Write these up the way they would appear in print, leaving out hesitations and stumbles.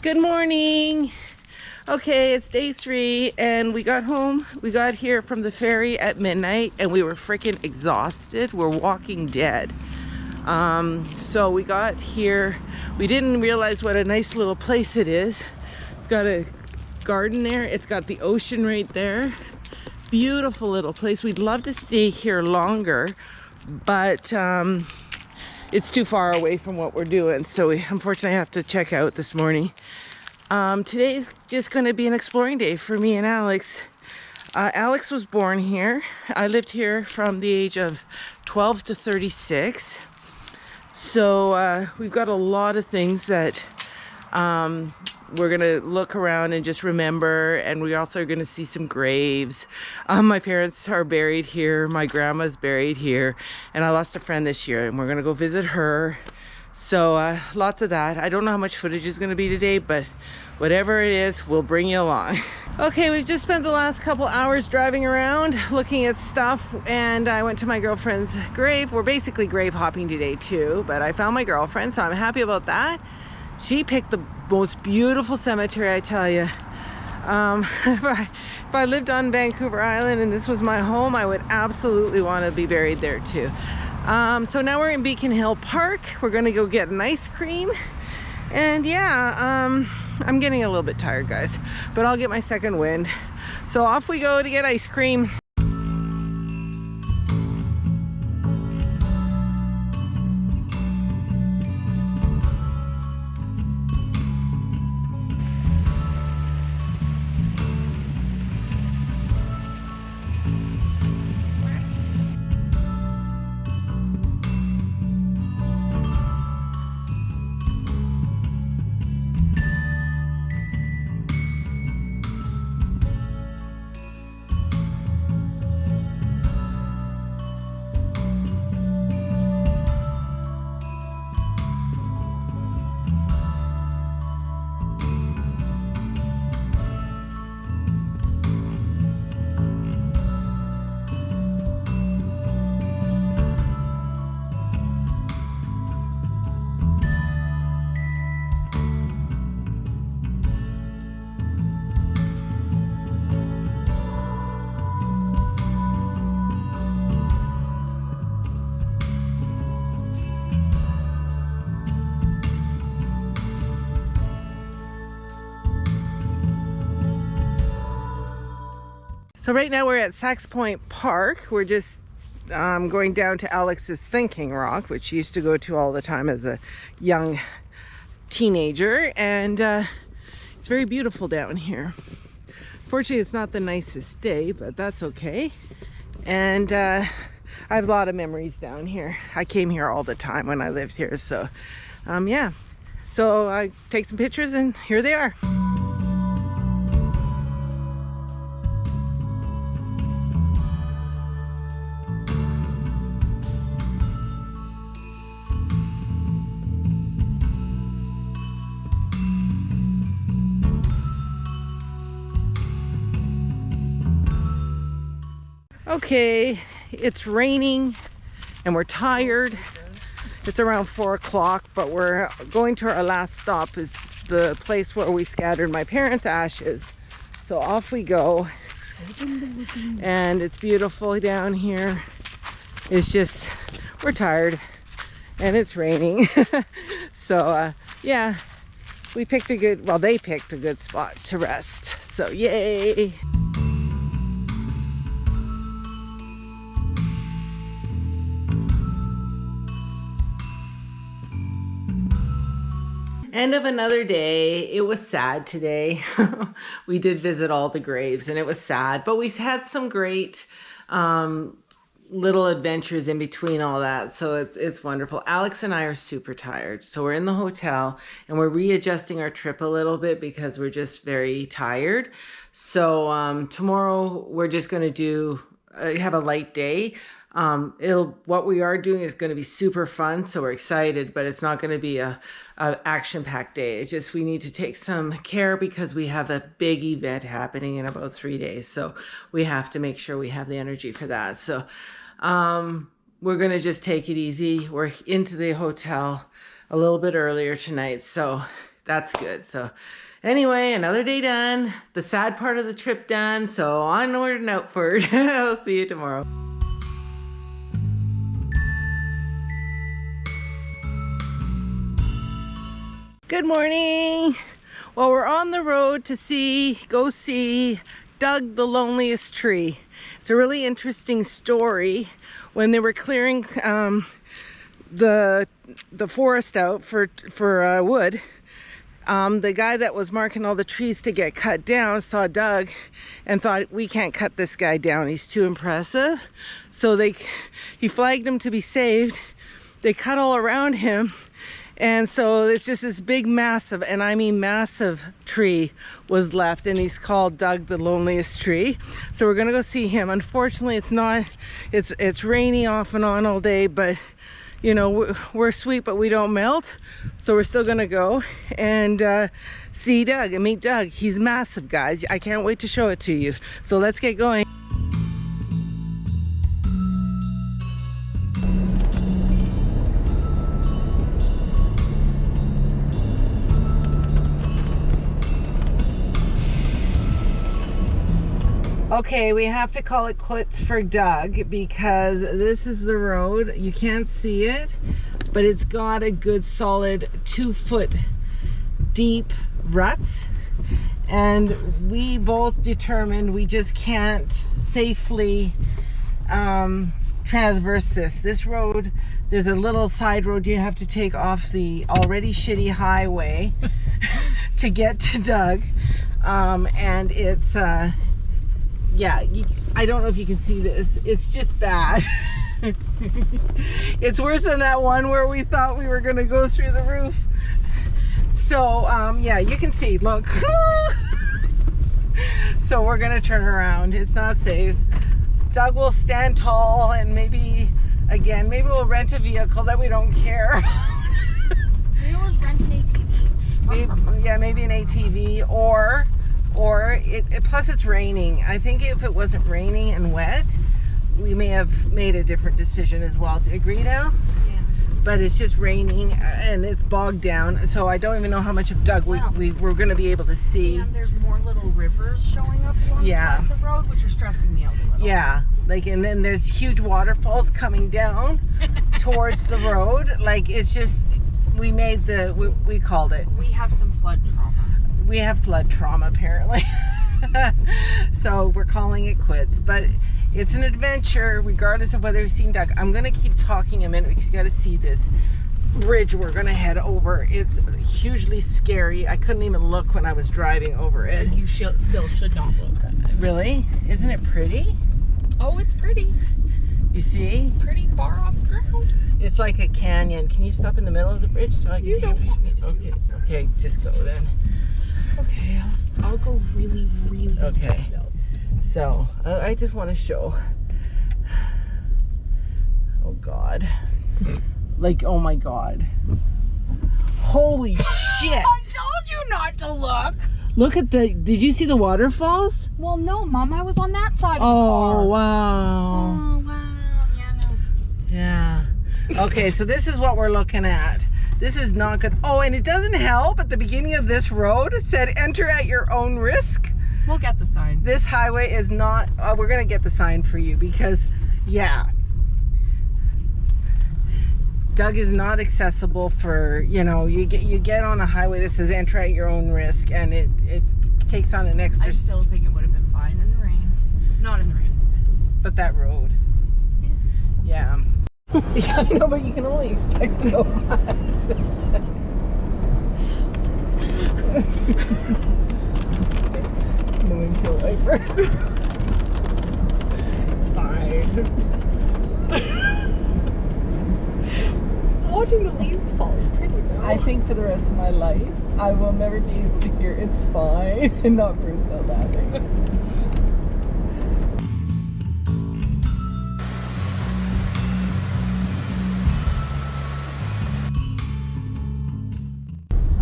Good morning. Okay, it's day 3 and we got home. We got here from the ferry at midnight and we were freaking exhausted. We're walking dead. So we got here. We didn't realize what a nice little place it is. It's got a garden there. It's got the ocean right there. Beautiful little place. We'd love to stay here longer, but it's too far away from what we're doing, so we unfortunately have to check out this morning. Today's just going to be an exploring day for me and Alex. Alex was born here. I lived here from the age of 12 to 36. So we've got a lot of things that we're gonna look around and just remember, and we also are gonna see some graves. My parents are buried here, my grandma's buried here, and I lost a friend this year and we're gonna go visit her. So lots of that. I don't know how much footage is gonna be today, but whatever it is, we'll bring you along. Okay, we've just spent the last couple hours driving around looking at stuff, and I went to my girlfriend's grave. We're basically grave hopping today too, but I found my girlfriend, so I'm happy about that. She picked the most beautiful cemetery, I tell you. If I lived on Vancouver Island and this was my home, I would absolutely want to be buried there too. So now we're in Beacon Hill Park. We're gonna go get an ice cream. And yeah, I'm getting a little bit tired, guys, but I'll get my second wind. So off we go to get ice cream. So right now we're at Sax Point Park. We're just going down to Alex's Thinking Rock, which she used to go to all the time as a young teenager, and it's very beautiful down here. Fortunately, it's not the nicest day, but that's okay. And I have a lot of memories down here. I came here all the time when I lived here, so yeah. So I take some pictures and here they are. Okay, it's raining and we're tired. It's around 4 o'clock, but we're going to our last stop, is the place where we scattered my parents' ashes. So off we go. And it's beautiful down here. It's just, we're tired and it's raining. So yeah, we picked a good, well, they picked a good spot to rest. So yay. End of another day. It was sad today. We did visit all the graves and it was sad, but we had some great little adventures in between all that. So it's wonderful. Alex and I are super tired. So we're in the hotel and we're readjusting our trip a little bit because we're just very tired. So tomorrow we're just going to do have a light day. What we are doing is going to be super fun, so we're excited, but it's not going to be a action-packed day. It's just we need to take some care because we have a big event happening in about 3 days, so we have to make sure we have the energy for that. So we're going to just take it easy. We're into the hotel a little bit earlier tonight, so that's good. So anyway, another day done. The sad part of the trip done. So onward and outward. I'll see you tomorrow. Good morning. Well, we're on the road to go see Doug the Loneliest Tree. It's a really interesting story. When they were clearing the forest out for wood, the guy that was marking all the trees to get cut down saw Doug and thought, we can't cut this guy down, he's too impressive. So he flagged him to be saved. They cut all around him. And so it's just this big massive, and I mean massive, tree was left, and he's called Doug the Loneliest Tree. So we're gonna go see him. Unfortunately, it's rainy off and on all day, but you know, we're sweet but we don't melt. So we're still gonna go and see Doug and meet Doug. He's massive, guys. I can't wait to show it to you. So let's get going. Okay, we have to call it quits for Doug because this is the road. You can't see it, but it's got a good solid 2-foot deep ruts. And we both determined we just can't safely traverse this. This road, there's a little side road you have to take off the already shitty highway to get to Doug. And it's... yeah, I don't know if you can see this. It's just bad. It's worse than that one where we thought we were going to go through the roof. So, yeah, you can see, look. So we're going to turn around. It's not safe. Doug will stand tall and maybe we'll rent a vehicle that we don't care. Maybe we'll just rent an ATV. Yeah, maybe an ATV or plus it's raining. I think if it wasn't raining and wet, we may have made a different decision as well. Do you agree now? Yeah. But it's just raining and it's bogged down, so I don't even know how much of Doug we're going to be able to see. And there's more little rivers showing up alongside the road, which are stressing me out a little. Yeah, like, and then there's huge waterfalls coming down towards the road. Like, it's just, we called it. We have some flood trauma. We have flood trauma, apparently. So we're calling it quits. But it's an adventure, regardless of whether you've seen Doug. I'm going to keep talking a minute because you got to see this bridge we're going to head over. It's hugely scary. I couldn't even look when I was driving over it. You still should not look. Really? Isn't it pretty? Oh, it's pretty. You see? Pretty far off the ground. It's like a canyon. Can you stop in the middle of the bridge so I can take a picture? Okay, just go then. Okay, I'll go really, really okay. slow. So, I just want to show. Oh, God. Like, oh, my God. Holy shit. I told you not to look. Look at did you see the waterfalls? Well, no, Mom, I was on that side of the car. Oh, wow. Oh, wow. Yeah, no. Yeah. Okay, so this is what we're looking at. This is not good. Oh, and it doesn't help. At the beginning of this road, it said, enter at your own risk. We'll get the sign. This highway is not, we're going to get the sign for you because, yeah. Doug is not accessible for, you know, you get on a highway that says enter at your own risk, and it takes on an extra... I still think it would have been fine in the rain. Not in the rain. But that road. Yeah. Yeah, I know, but you can only expect so much. The windshield wiper. It's fine. Watching the leaves fall is pretty though. I think for the rest of my life, I will never be able to hear "it's fine" and not burst out laughing.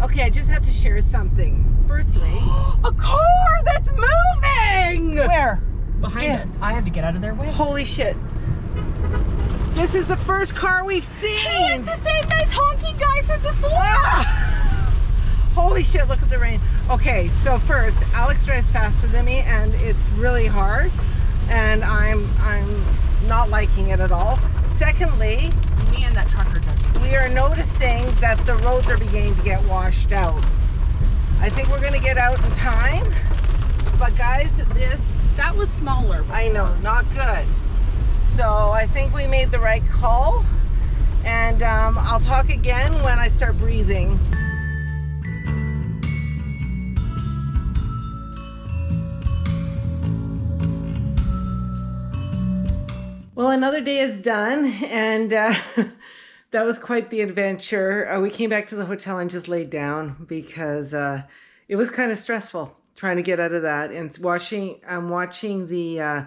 Okay, I just have to share something. Firstly, a car that's moving! Where? Behind us. I have to get out of their way. Holy shit. This is the first car we've seen. It's the same nice honky guy from before. Ah! Holy shit, look at the rain. Okay, so first, Alex drives faster than me and it's really hard and I'm not liking it at all. Secondly, Me and that trucker judge. we are noticing that the roads are beginning to get washed out. I think we're gonna get out in time, but guys, That was smaller before. I know, not good. So I think we made the right call, and I'll talk again when I start breathing. Well, another day is done, and that was quite the adventure. We came back to the hotel and just laid down because it was kind of stressful trying to get out of that. And I'm watching the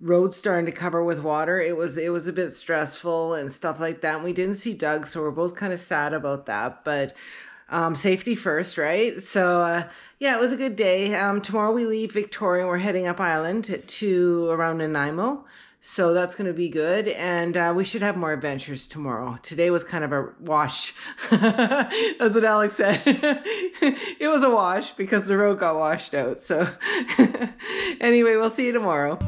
road starting to cover with water. It was a bit stressful and stuff like that. And we didn't see Doug, so we're both kind of sad about that. But safety first, right? So yeah, it was a good day. Tomorrow we leave Victoria and we're heading up island to around Nanaimo. So that's going to be good. And we should have more adventures tomorrow. Today was kind of a wash. That's what Alex said. It was a wash because the road got washed out. So anyway, we'll see you tomorrow.